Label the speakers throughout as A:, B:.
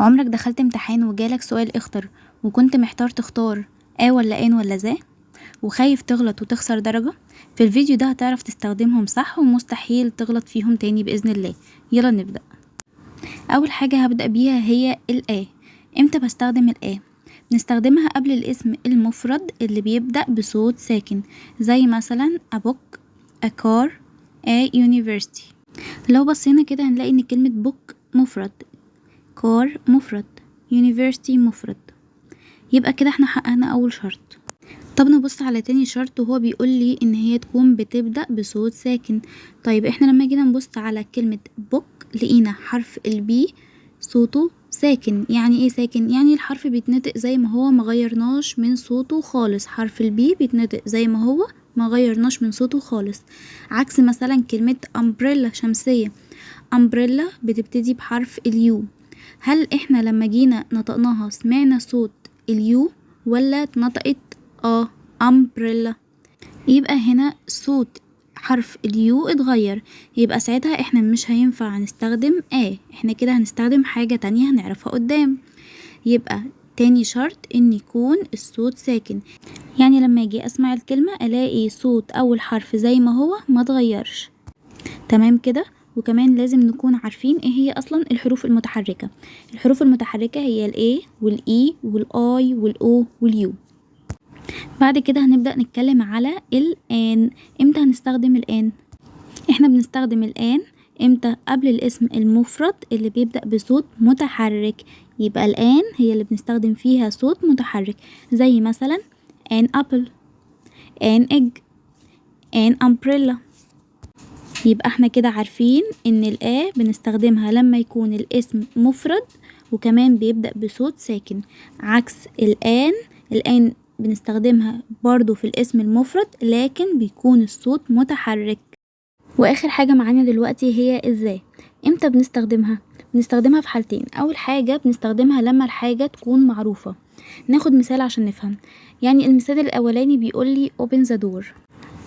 A: عمرك دخلت امتحان وجالك سؤال اختر وكنت محتار تختار ولا ولا وخايف تغلط وتخسر درجة؟ في الفيديو ده هتعرف تستخدمهم صح ومستحيل تغلط فيهم تاني بإذن الله. يلا نبدأ. أول حاجة هبدأ بيها هي امتى بستخدم بنستخدمها قبل الاسم المفرد اللي بيبدأ بصوت ساكن، زي مثلا a book, a car, a university. لو بصينا كده هنلاقي ان كلمة book مفرد، كار مفرد، يونيفرسيتي مفرد، يبقى كده احنا حققنا اول شرط. طب نبص على تاني شرط وهو بيقول لي ان هي تكون بتبدأ بصوت ساكن. طيب احنا لما جينا نبص على كلمة بوك لقينا حرف البي صوته ساكن. يعني ايه ساكن؟ يعني الحرف بيتنطق زي ما هو، ما غيرناش من صوته خالص. حرف البي بيتنطق زي ما هو، ما غيرناش من صوته خالص. عكس مثلا كلمة امبريلا شمسية، امبريلا بتبتدي بحرف اليو. هل احنا لما جينا نطقناها سمعنا صوت اليو ولا اتنطقت امبريلا؟ يبقى هنا صوت حرف اليو اتغير، يبقى ساعتها احنا مش هينفع نستخدم احنا كده هنستخدم حاجة تانية هنعرفها قدام. يبقى تاني شرط ان يكون الصوت ساكن، يعني لما اجي اسمع الكلمة الاقي صوت اول حرف زي ما هو ما اتغيرش. تمام كده. وكمان لازم نكون عارفين ايه هي اصلا الحروف المتحركة. الحروف المتحركة هي ال A وال E وال I وال O وال U. بعد كده هنبدأ نتكلم على الآن. امتى هنستخدم الآن؟ احنا بنستخدم الآن امتى؟ قبل الاسم المفرد اللي بيبدأ بصوت متحرك. يبقى الآن هي اللي بنستخدم فيها صوت متحرك، زي مثلا an apple, an egg, an umbrella. يبقى احنا كده عارفين ان بنستخدمها لما يكون الاسم مفرد وكمان بيبدأ بصوت ساكن، عكس الآن بنستخدمها برضو في الاسم المفرد لكن بيكون الصوت متحرك. واخر حاجة معانا دلوقتي هي ازاي. امتى بنستخدمها؟ بنستخدمها في حالتين. اول حاجة بنستخدمها لما الحاجة تكون معروفة. ناخد مثال عشان نفهم. يعني المثال الاولاني بيقولي open the door.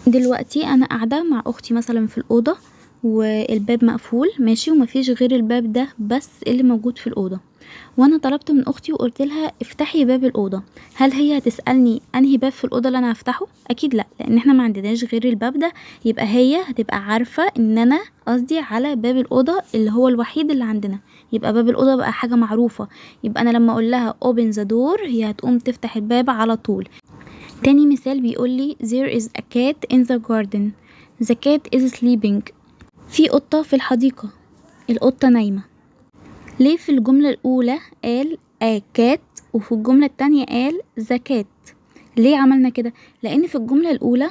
A: دلوقتي انا قاعدة مع اختي مثلا في الأوضة والباب مقفول ماشي، ومفيش غير الباب ده بس اللي موجود في الأوضة، وانا طلبت من اختي وقلت لها افتحي باب الأوضة. هل هي هتسألني انهي باب في الأوضة اللي انا هفتحه؟ اكيد لا، لان احنا ما عندناش غير الباب ده. يبقى هي هتبقى عارفة ان انا قصدي على باب الأوضة اللي هو الوحيد اللي عندنا، يبقى باب الأوضة بقى حاجة معروفة. يبقى انا لما اقول لها open the door هي هتقوم تفتح الباب على طول. تاني مثال بيقولي there is a cat in the garden. the cat is sleeping. في قطة في الحديقة، القطة نايمة. ليه في الجملة الأولى قال a cat وفي الجملة التانية قال the cat؟ ليه عملنا كده؟ لأن في الجملة الأولى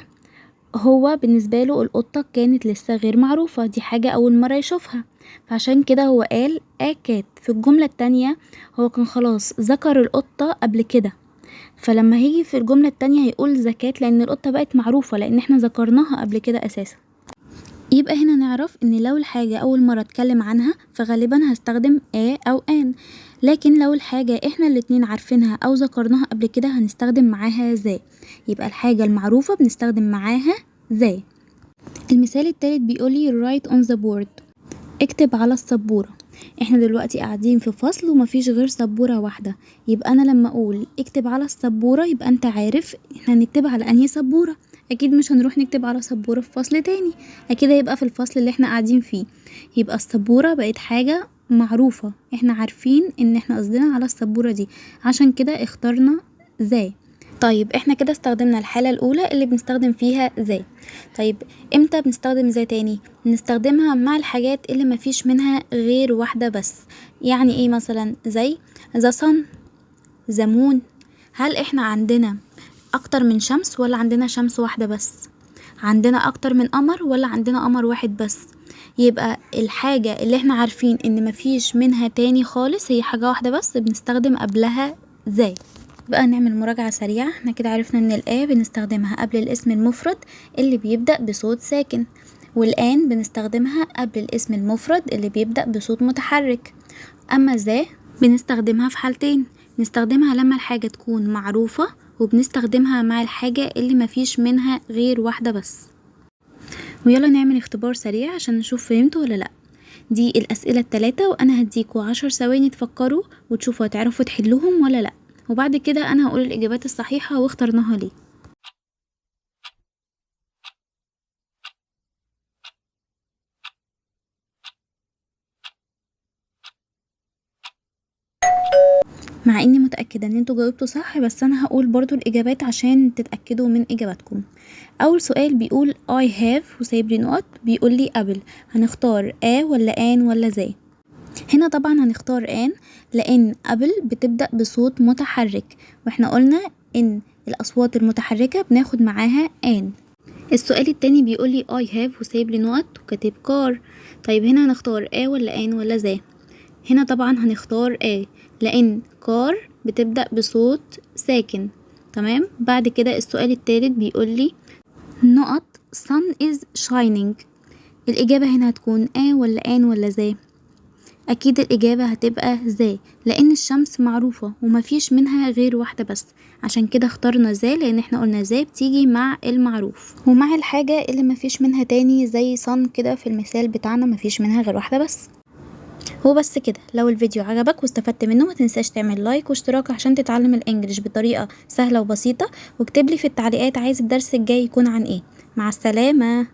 A: هو بالنسبة له القطة كانت لسه غير معروفة، دي حاجة أول مرة يشوفها، فعشان كده هو قال a cat. في الجملة التانية هو كان خلاص ذكر القطة قبل كده، فلما هيجي في الجملة التانية هيقول زكاة لأن القطة بقت معروفة لأن احنا ذكرناها قبل كده أساسا. يبقى هنا نعرف ان لو الحاجة أول مرة اتكلم عنها فغالبا هستخدم أو آن، لكن لو الحاجة احنا الاتنين عارفينها أو ذكرناها قبل كده هنستخدم معاها ذا. يبقى الحاجة المعروفة بنستخدم معاها ذا. المثال التالت بيقولي write on the board. اكتب على السبورة. احنا دلوقتي قاعدين في فصل ومفيش غير سبورة واحدة، يبقى انا لما اقول اكتب على السبورة يبقى انت عارف احنا هنكتب على انهي سبورة. اكيد مش هنروح نكتب على سبورة في فصل تاني، اكيد هيبقى في الفصل اللي احنا قاعدين فيه. يبقى السبورة بقت حاجة معروفة، احنا عارفين ان احنا قصدنا على السبورة دي، عشان كده اخترنا ذا. طيب احنا كده استخدمنا الحالة الأولى اللي بنستخدم فيها ذا. طيب امتى بنستخدم ذا تاني؟ بنستخدمها مع الحاجات اللي مفيش منها غير واحدة بس. يعني ايه مثلا؟ زي the sun, the moon. هل احنا عندنا اكتر من شمس ولا عندنا شمس واحدة بس؟ عندنا اكتر من قمر ولا عندنا قمر واحد بس؟ يبقى الحاجة اللي احنا عارفين ان مفيش منها تاني خالص هي حاجة واحدة بس بنستخدم قبلها ذا. بقى نعمل مراجعة سريعة. احنا كده عرفنا ان بنستخدمها قبل الاسم المفرد اللي بيبدأ بصوت ساكن، والآن بنستخدمها قبل الاسم المفرد اللي بيبدأ بصوت متحرك. اما ذا بنستخدمها في حالتين، بنستخدمها لما الحاجة تكون معروفة وبنستخدمها مع الحاجة اللي مفيش منها غير واحدة بس. ويلا نعمل اختبار سريع عشان نشوف فهمتوا ولا لأ. دي الأسئلة ال3 وأنا هديكوا 10 ثواني تفكروا وتشوفوا هتعرفوا تحلوهم ولا لأ، وبعد كده أنا هقول الإجابات الصحيحة واخترناها ليه. مع اني متأكدة ان انتوا جاوبتوا صح، بس انا هقول برضو الاجابات عشان تتأكدوا من اجاباتكم. اول سؤال بيقول I have وسايب لي نقط، بيقول لي قبل هنختار ولا ولا زي. هنا طبعا هنختار لان قبل بتبدأ بصوت متحرك، واحنا قلنا ان الاصوات المتحركة بناخد معاها السؤال التاني بيقول لي I have وسايب لي نقط وكاتب car. طيب هنا هنختار ولا زي. هنا طبعا هنختار لان كار بتبدأ بصوت ساكن. تمام. بعد كده السؤال التالت بيقول لي نقط sun is shining. الإجابة هنا هتكون ولا زي. أكيد الإجابة هتبقى زي، لأن الشمس معروفة ومفيش منها غير واحدة بس، عشان كده اخترنا زي، لأن احنا قلنا زي بتيجي مع المعروف ومع الحاجة اللي مفيش منها تاني، زي sun كده في المثال بتاعنا مفيش منها غير واحدة بس. هو بس كده. لو الفيديو عجبك واستفدت منه ما تنساش تعمل لايك واشتراك عشان تتعلم الانجليش بطريقة سهلة وبسيطة، واكتب لي في التعليقات عايز الدرس الجاي يكون عن ايه. مع السلامة.